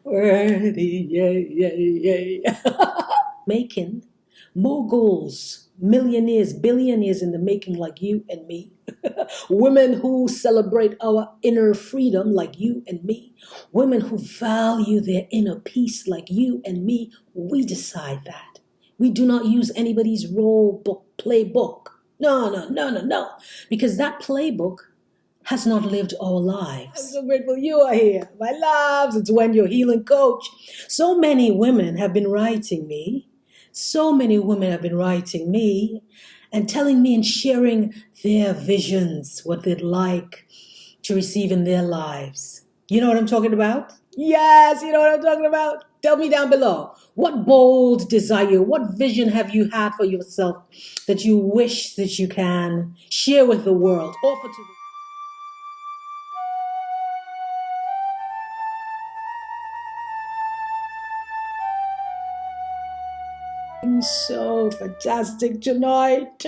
Worthy, yeah, yeah, yeah. Making moguls, millionaires, billionaires in the making, like you and me. Women who celebrate our inner freedom, like you and me. Women who value their inner peace, like you and me. We decide that. We do not use anybody's role book, playbook. No, no, no, no, no. Because that playbook has not lived our lives. I'm so grateful you are here. My loves, it's when your healing coach. So many women have been writing me. So many women have been writing me and telling me and sharing their visions, what they'd like to receive in their lives. You know what I'm talking about? Yes, you know what I'm talking about? Tell me down below. What bold desire, what vision have you had for yourself that you wish that you can share with the world, offer to the so fantastic tonight.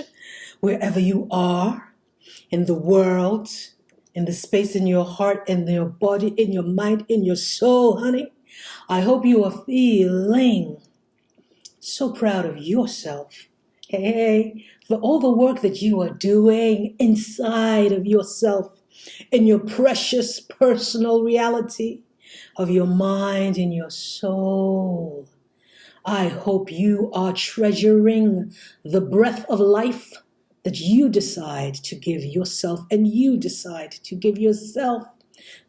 Wherever you are in the world, in the space in your heart, in your body, in your mind, in your soul, honey, I hope you are feeling so proud of yourself. Hey, for all the work that you are doing inside of yourself, in your precious personal reality of your mind and your soul. I hope you are treasuring the breath of life that you decide to give yourself, and you decide to give yourself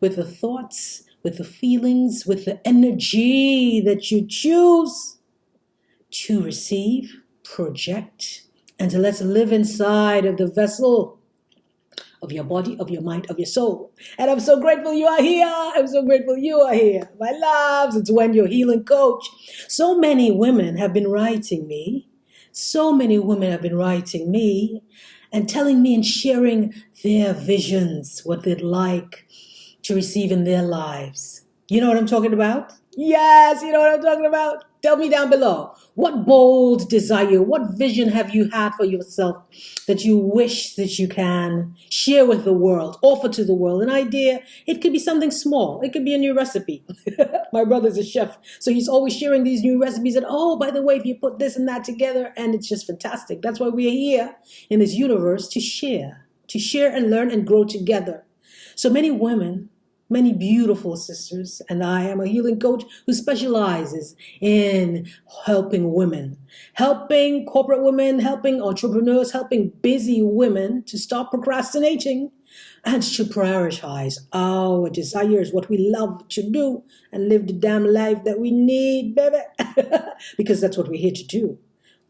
with the thoughts, with the feelings, with the energy that you choose to receive, project, and to let live inside of the vessel of your body, of your mind, of your soul. And I'm so grateful you are here. I'm so grateful you are here. My loves, it's when your healing coach. So many women have been writing me. So many women have been writing me and telling me and sharing their visions, what they'd like to receive in their lives. You know what I'm talking about? Yes, you know what I'm talking about? Tell me down below. What bold desire, what vision have you had for yourself that you wish that you can share with the world, offer to the world? An idea, it could be something small. It could be a new recipe. My brother's a chef, so he's always sharing these new recipes. And oh, by the way, if you put this and that together, and it's just fantastic. That's why we're here in this universe to share and learn and grow together. So many women, many beautiful sisters, and I am a healing coach who specializes in helping women, helping corporate women, helping entrepreneurs, helping busy women to stop procrastinating and to prioritize our desires, what we love to do, and live the damn life that we need, baby. Because that's what we're here to do.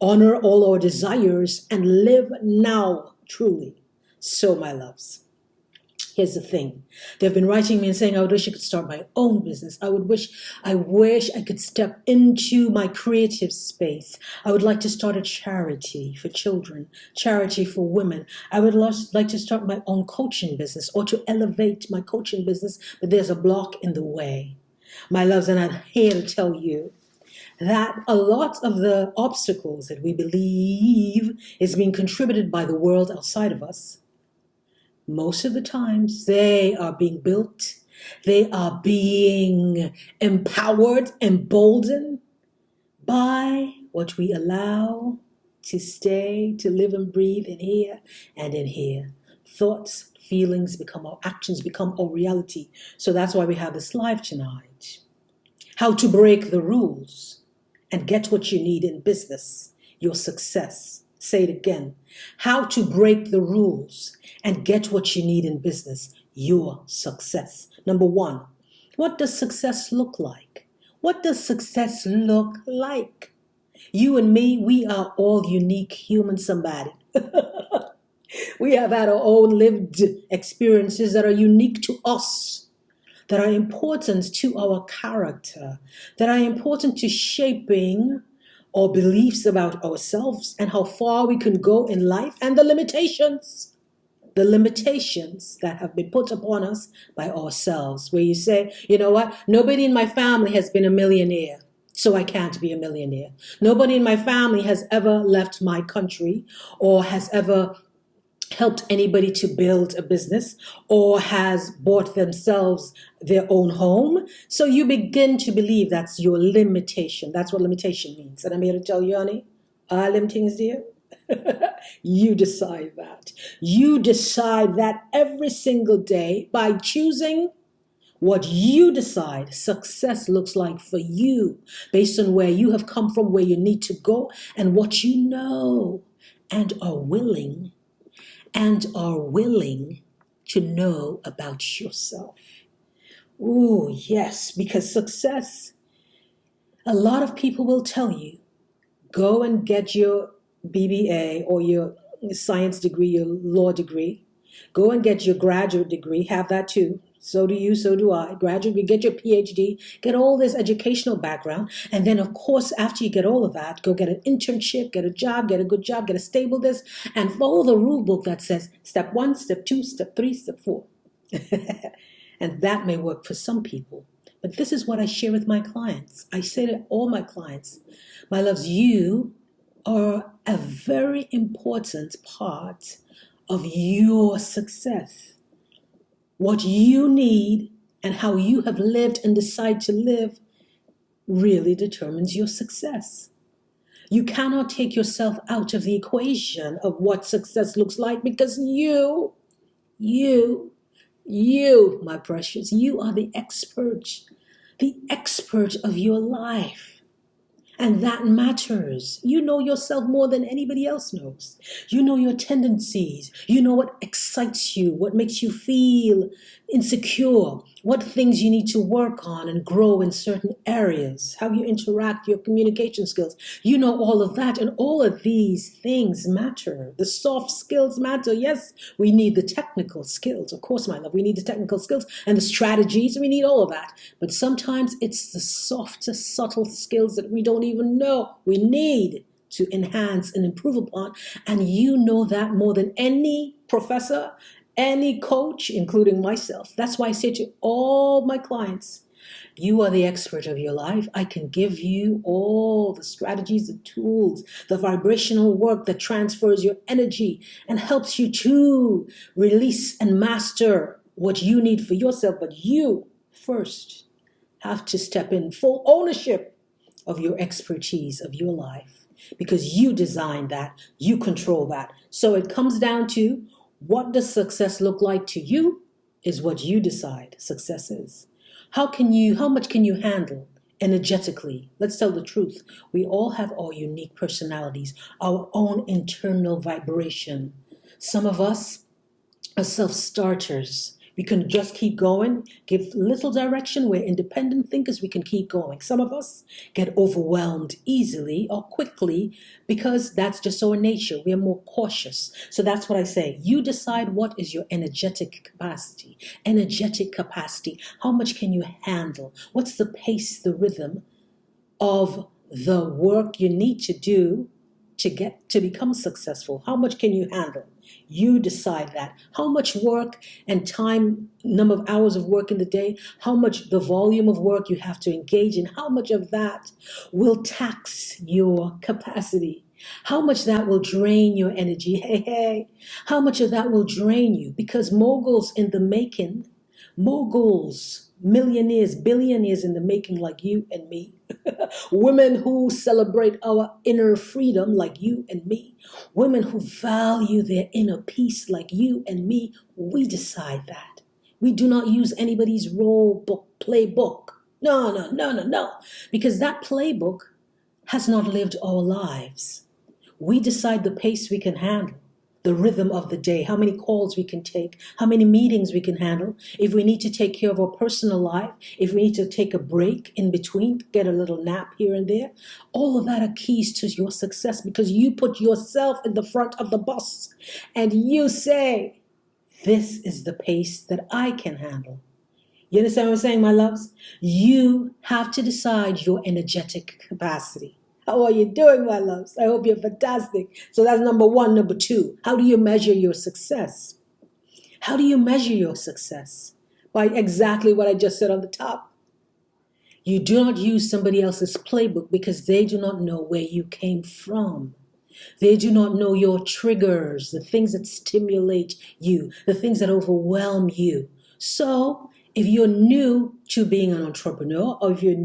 Honor all our desires and live now, truly. So, my loves. Here's the thing. They've been writing me and saying, I would wish I could start my own business. I wish I could step into my creative space. I would like to start a charity for children, charity for women. I would like to start my own coaching business or to elevate my coaching business, but there's a block in the way. My loves, and I'm here to tell you that a lot of the obstacles that we believe is being contributed by the world outside of us, most of the times they are being built, they are being empowered, emboldened by what we allow to stay, to live and breathe in here and in here. Thoughts, feelings become our actions, become our reality. So that's why we have this live tonight. How to break the rules and get what you need in business, your success. Say it again. How to break the rules and get what you need in business, your success. Number one, what does success look like? What does success look like? You and me, we are all unique human somebody. We have had our own lived experiences that are unique to us, that are important to our character, that are important to shaping our beliefs about ourselves and how far we can go in life, and the limitations that have been put upon us by ourselves, where you say, you know what, nobody in my family has been a millionaire, so I can't be a millionaire. Nobody in my family has ever left my country or has ever helped anybody to build a business or has bought themselves their own home. So you begin to believe that's your limitation. That's what limitation means. And I'm here to tell you, honey, all them things there, you decide that. You decide that every single day by choosing what you decide success looks like for you based on where you have come from, where you need to go, and what you know and are willing to know about yourself. Oh, yes, because success, a lot of people will tell you, go and get your BBA or your science degree, your law degree. Go and get your graduate degree, have that too. So do you, so do I. Graduate, get your PhD, get all this educational background. And then, of course, after you get all of that, go get an internship, get a job, get a good job, get a stable this, and follow the rule book that says step 1, step 2, step 3, step 4. And that may work for some people. But this is what I share with my clients. I say to all my clients, my loves, you are a very important part of your success. What you need and how you have lived and decide to live really determines your success. You cannot take yourself out of the equation of what success looks like because you, my precious, you are the expert of your life. And that matters. You know yourself more than anybody else knows. You know your tendencies. You know what excites you, what makes you feel insecure, what things you need to work on and grow in certain areas, how you interact, your communication skills. You know all of that, and all of these things matter. The soft skills matter. Yes, we need the technical skills. Of course, my love, we need the technical skills and the strategies. We need all of that. But sometimes it's the softer, subtle skills that we don't even know we need to enhance and improve upon. And you know that more than any professor, any coach, including myself. That's why I say to all my clients, you are the expert of your life. I can give you all the strategies, the tools, the vibrational work that transfers your energy and helps you to release and master what you need for yourself. But you first have to step in full ownership of your expertise of your life because you designed that, you control that. So it comes down to what does success look like to you is what you decide success is. How much can you handle energetically? Let's tell the truth. We all have our unique personalities, our own internal vibration. Some of us are self-starters. We can just keep going, give little direction. We're independent thinkers. We can keep going. Some of us get overwhelmed easily or quickly because that's just our nature. We are more cautious. So that's what I say. You decide what is your energetic capacity. Energetic capacity. How much can you handle? What's the pace, the rhythm of the work you need to do to become successful? How much can you handle? You decide that. How much work and time, number of hours of work in the day, how much the volume of work you have to engage in, how much of that will tax your capacity? How much that will drain your energy? Hey, how much of that will drain you? Because moguls in the making, moguls, millionaires, billionaires in the making like you and me, women who celebrate our inner freedom like you and me, women who value their inner peace like you and me, we decide that. We do not use anybody's role book, playbook. No. Because that playbook has not lived our lives. We decide the pace we can handle, the rhythm of the day, how many calls we can take, how many meetings we can handle, if we need to take care of our personal life, if we need to take a break in between, get a little nap here and there. All of that are keys to your success because you put yourself in the front of the bus and you say, this is the pace that I can handle. You understand what I'm saying, my loves? You have to decide your energetic capacity. How are you doing, my loves? I hope you're fantastic. So that's number one. Number two, how do you measure your success? How do you measure your success? By exactly what I just said on the top. You do not use somebody else's playbook because they do not know where you came from. They do not know your triggers, the things that stimulate you, the things that overwhelm you. So if you're new to being an entrepreneur, or if you're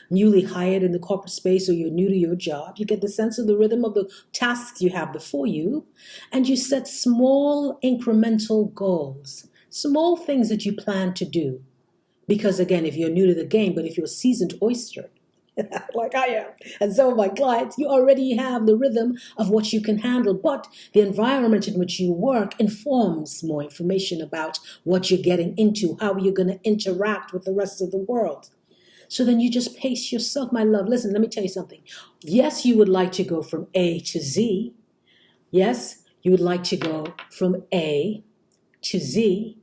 newly hired in the corporate space, or you're new to your job, you get the sense of the rhythm of the tasks you have before you, and you set small incremental goals, small things that you plan to do. Because again, if you're new to the game, but if you're a seasoned oyster, like I am, and some of my clients, you already have the rhythm of what you can handle, but the environment in which you work informs more information about what you're getting into, how you're going to interact with the rest of the world. So then you just pace yourself, my love. Listen, let me tell you something. Yes, you would like to go from A to Z. Yes, you would like to go from A to Z.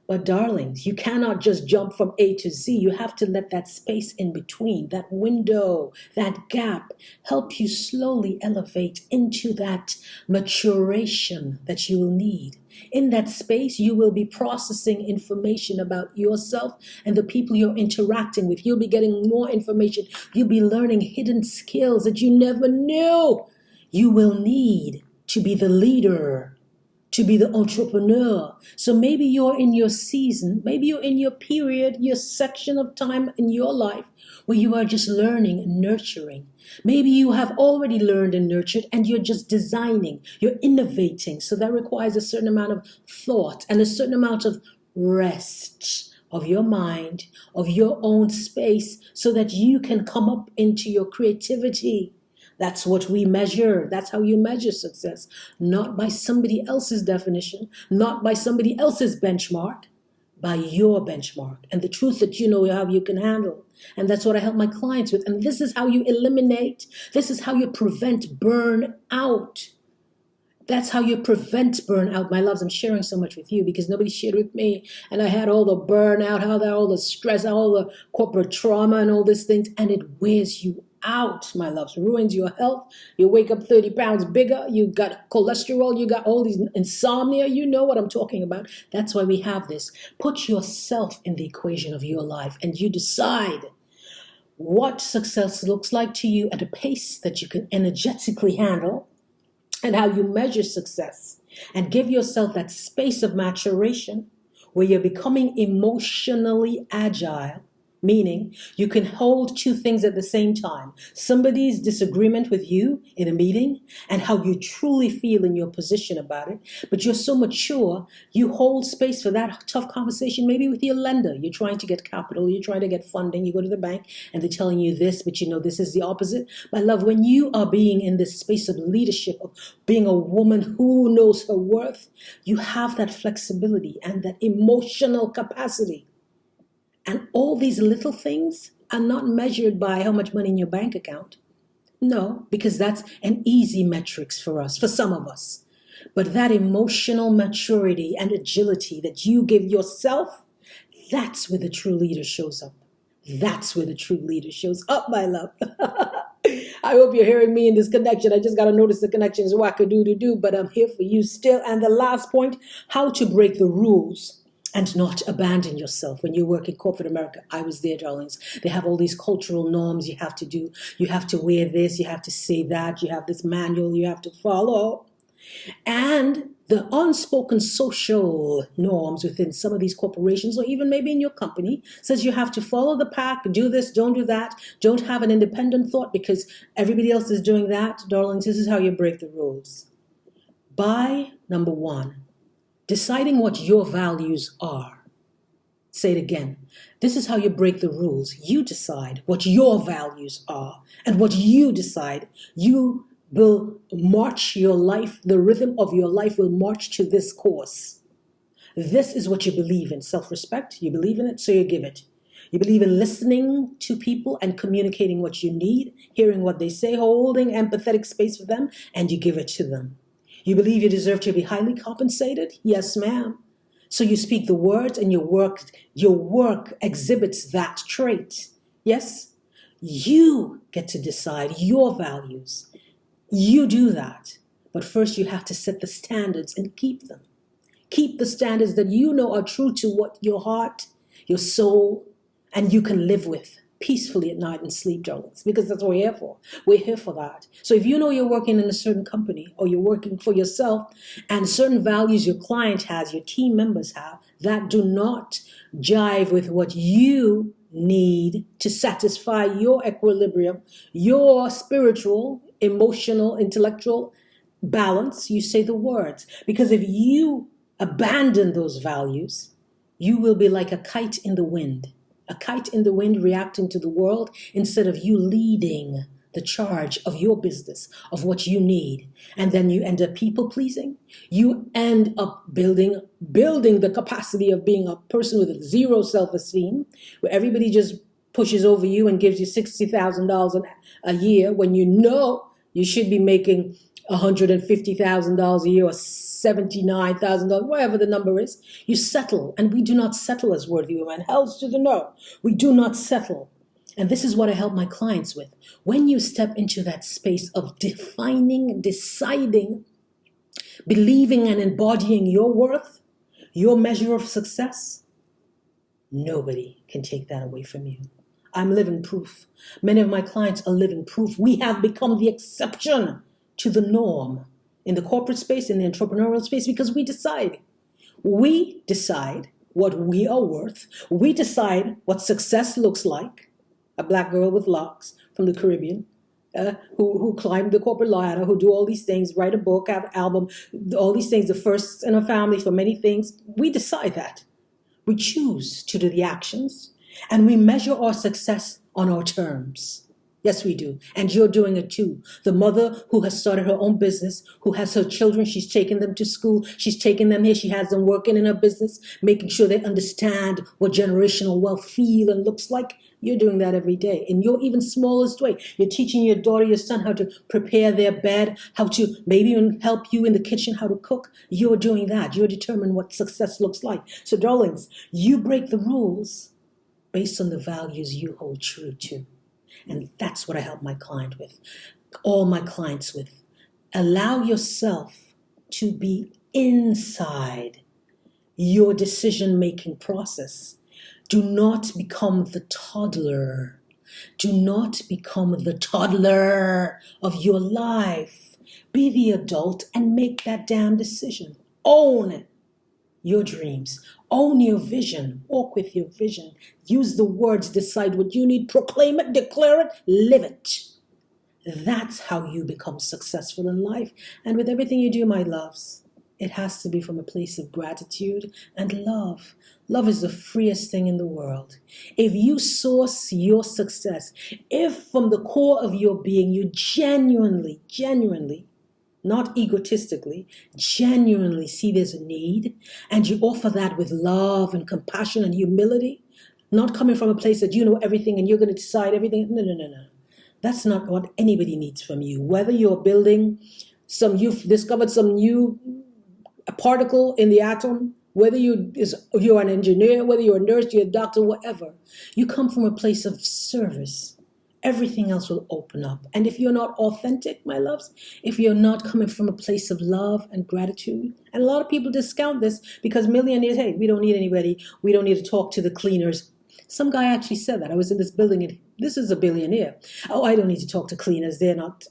But darlings, you cannot just jump from A to Z. You have to let that space in between, that window, that gap, help you slowly elevate into that maturation that you will need. In that space, you will be processing information about yourself and the people you're interacting with. You'll be getting more information. You'll be learning hidden skills that you never knew you will need to be the leader, to be the entrepreneur. So maybe you're in your season, maybe you're in your period, your section of time in your life where you are just learning and nurturing. Maybe you have already learned and nurtured and you're just designing, you're innovating. So that requires a certain amount of thought and a certain amount of rest of your mind, of your own space, so that you can come up into your creativity. That's what we measure. That's how you measure success. Not by somebody else's definition, not by somebody else's benchmark, by your benchmark and the truth that you know how you can handle. And that's what I help my clients with. And this is how you eliminate, this is how you prevent burnout. That's how you prevent burnout, my loves. I'm sharing so much with you because nobody shared with me. And I had all the burnout, all the stress, all the corporate trauma and all these things. And it wears you out, my loves, ruins your health. You wake up 30 pounds bigger. You got cholesterol. You got all these insomnia. You know what I'm talking about. That's why we have this. Put yourself in the equation of your life and you decide what success looks like to you at a pace that you can energetically handle and how you measure success, and give yourself that space of maturation where you're becoming emotionally agile. Meaning, you can hold two things at the same time. Somebody's disagreement with you in a meeting and how you truly feel in your position about it. But you're so mature, you hold space for that tough conversation, maybe with your lender. You're trying to get capital, you're trying to get funding, you go to the bank and they're telling you this, but you know this is the opposite. My love, when you are being in this space of leadership, of being a woman who knows her worth, you have that flexibility and that emotional capacity. And all these little things are not measured by how much money in your bank account. No, because that's an easy metrics for us, for some of us. But that emotional maturity and agility that you give yourself, that's where the true leader shows up. That's where the true leader shows up, my love. I hope you're hearing me in this connection. I just got to notice the connection is wackadoodle-doo, but I'm here for you still. And the last point, how to break the rules and not abandon yourself. When you work in corporate America, I was there, darlings. They have all these cultural norms you have to do. You have to wear this, you have to say that, you have this manual you have to follow. And the unspoken social norms within some of these corporations, or even maybe in your company, says you have to follow the pack, do this, don't do that, don't have an independent thought because everybody else is doing that. Darlings, this is how you break the rules. By number one, deciding what your values are. Say it again. This is how you break the rules. You decide what your values are. And what you decide, you will march your life, the rhythm of your life will march to this course. This is what you believe in. Self-respect, you believe in it, so you give it. You believe in listening to people and communicating what you need, hearing what they say, holding empathetic space for them, and you give it to them. You believe you deserve to be highly compensated? Yes, ma'am. So you speak the words and your work exhibits that trait. Yes? You get to decide your values. You do that. But first you have to set the standards and keep them. Keep the standards that you know are true to what your heart, your soul, and you can live with. peacefully at night and sleep, darlings, because that's what we're here for. We're here for that. So if you know you're working in a certain company or you're working for yourself and certain values your client has, your team members have, that do not jive with what you need to satisfy your equilibrium, your spiritual, emotional, intellectual balance, you say the words. Because if you abandon those values, you will be like a kite in the wind. A kite in the wind reacting to the world instead of you leading the charge of your business, of what you need. And then you end up people pleasing. You end up building the capacity of being a person with zero self-esteem, where everybody just pushes over you and gives you $60,000 a year when you know you should be making $150,000 a year or $79,000, whatever the number is. You settle, and we do not settle as worthy women. Hells to the no. We do not settle. And this is what I help my clients with. When you step into that space of defining, deciding, believing and embodying your worth, your measure of success, nobody can take that away from you. I'm living proof. Many of my clients are living proof. We have become the exception to the norm in the corporate space, in the entrepreneurial space, because we decide. We decide what we are worth. We decide what success looks like. A black girl with locks from the Caribbean, who climbed the corporate ladder, who do all these things, write a book, have an album, all these things, the first in a family for many things. We decide that. We choose to do the actions, and we measure our success on our terms. Yes, we do. And you're doing it too. The mother who has started her own business, who has her children, she's taking them to school, she's taking them here, she has them working in her business, making sure they understand what generational wealth feel and looks like. You're doing that every day in your even smallest way. You're teaching your daughter, your son how to prepare their bed, how to maybe even help you in the kitchen, how to cook. You're doing that. You're determining what success looks like. So darlings, you break the rules based on the values you hold true to. And that's what I help my client with, all my clients with. Allow yourself to be inside your decision-making process. Do not become the toddler. Do not become the toddler of your life. Be the adult and make that damn decision. Own your dreams. Own your vision. Walk with your vision. Use the words. Decide what you need. Proclaim it. Declare it. Live it. That's how you become successful in life. And with everything you do, my loves, it has to be from a place of gratitude and love. Love is the freest thing in the world. If you source your success, if from the core of your being you genuinely, not egotistically, genuinely see there's a need, and you offer that with love and compassion and humility, not coming from a place that you know everything and you're going to decide everything. No. That's not what anybody needs from you. Whether you're building you've discovered some new particle in the atom, whether you're an engineer, whether you're a nurse, you're a doctor, whatever, you come from a place of service. Everything else will open up. And if you're not authentic, my loves, if you're not coming from a place of love and gratitude, and a lot of people discount this because millionaires, hey, we don't need anybody. We don't need to talk to the cleaners. Some guy actually said that. I was in this building and this is a billionaire. Oh, I don't need to talk to cleaners. They're not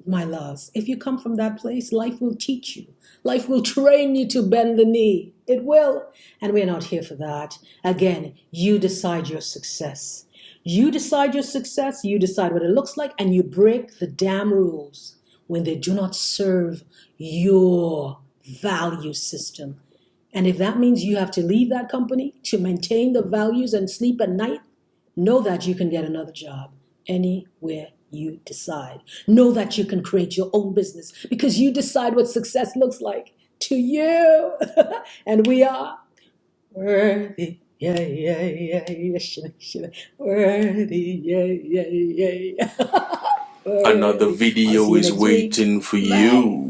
my loves. If you come from that place, life will teach you. Life will train you to bend the knee. It will. And we're not here for that. Again, you decide your success. You decide your success, you decide what it looks like, and you break the damn rules when they do not serve your value system. And if that means you have to leave that company to maintain the values and sleep at night, know that you can get another job anywhere you decide. Know that you can create your own business because you decide what success looks like to you. And we are worthy. Yeah. Worthy, yeah. Another video is waiting for you.